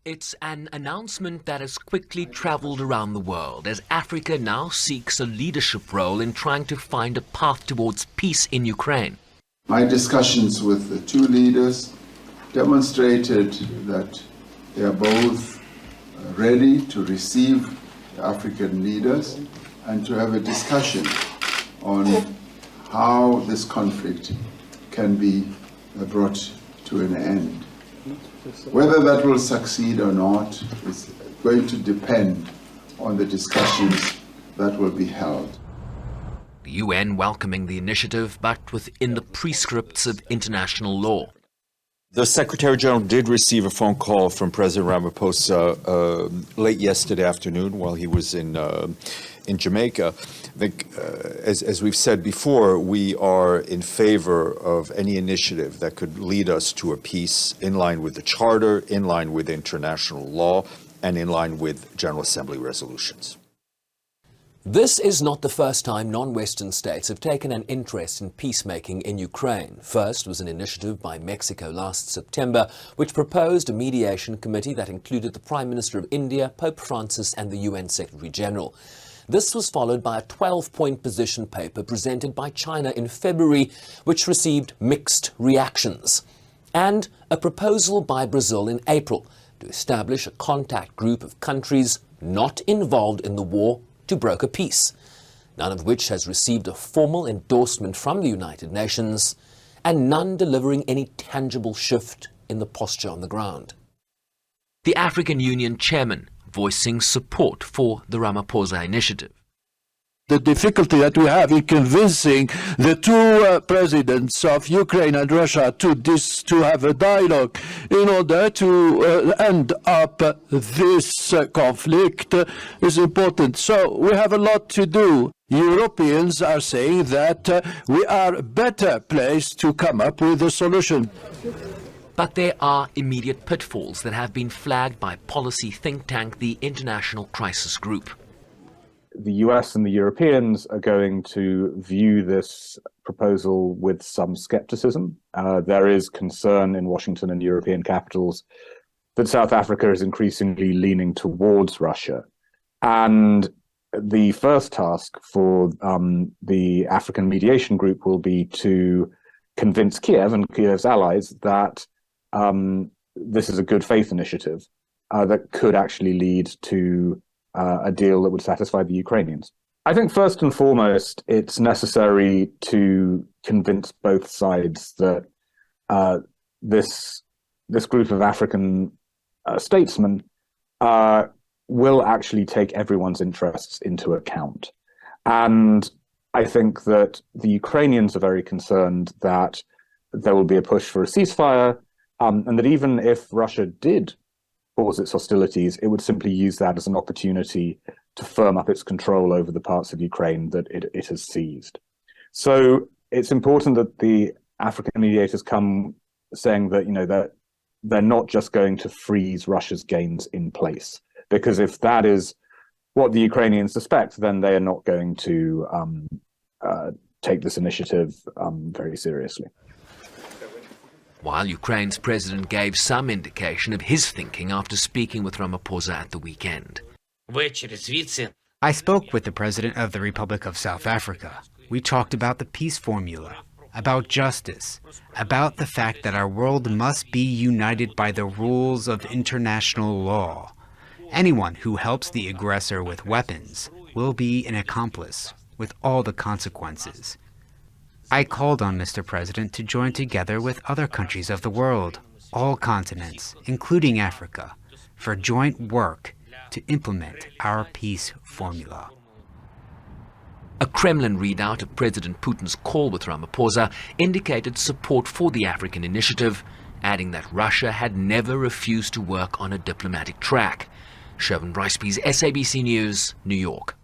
It's an announcement that has quickly traveled around the world as Africa now seeks a leadership role in trying to find a path towards peace in Ukraine. My discussions with the two leaders demonstrated that they are both ready to receive the African leaders and to have a discussion on how this conflict can be brought to an end. Whether that will succeed or not is going to depend on the discussions that will be held. The UN welcoming the initiative, but within the prescripts of international law. The Secretary-General did receive a phone call from President Ramaphosa late yesterday afternoon while he was in Jamaica. I think, as we've said before, we are in favor of any initiative that could lead us to a peace in line with the Charter, in line with international law, and in line with General Assembly resolutions. This is not the first time non-Western states have taken an interest in peacemaking in Ukraine. First was an initiative by Mexico last September, which proposed a mediation committee that included the Prime Minister of India, Pope Francis, and the UN Secretary-General. This was followed by a 12-point position paper presented by China in February, which received mixed reactions, and a proposal by Brazil in April to establish a contact group of countries not involved in the war to broker peace, none of which has received a formal endorsement from the United Nations, and none delivering any tangible shift in the posture on the ground. The African Union chairman voicing support for the Ramaphosa initiative. The difficulty that we have in convincing the two presidents of Ukraine and Russia to have a dialogue in order to end up this conflict is important. So we have a lot to do. Europeans are saying that we are better placed to come up with a solution. But there are immediate pitfalls that have been flagged by policy think tank the International Crisis Group. The US and the Europeans are going to view this proposal with some skepticism. There is concern in Washington and European capitals that South Africa is increasingly leaning towards Russia. And the first task for the African Mediation Group will be to convince Kiev and Kiev's allies that this is a good faith initiative that could actually lead to a deal that would satisfy the Ukrainians. I think first and foremost, it's necessary to convince both sides that this group of African statesmen will actually take everyone's interests into account. And I think that the Ukrainians are very concerned that there will be a push for a ceasefire, and that even if Russia did pause its hostilities, it would simply use that as an opportunity to firm up its control over the parts of Ukraine that it has seized. So it's important that the African mediators come saying that, that they're not just going to freeze Russia's gains in place, because if that is what the Ukrainians suspect, then they are not going to take this initiative very seriously. While Ukraine's president gave some indication of his thinking after speaking with Ramaphosa at the weekend. I spoke with the President of the Republic of South Africa. We talked about the peace formula, about justice, about the fact that our world must be united by the rules of international law. Anyone who helps the aggressor with weapons will be an accomplice with all the consequences. I called on Mr. President to join together with other countries of the world, all continents, including Africa, for joint work to implement our peace formula. A Kremlin readout of President Putin's call with Ramaphosa indicated support for the African initiative, adding that Russia had never refused to work on a diplomatic track. Shervin Bricepies, SABC News, New York.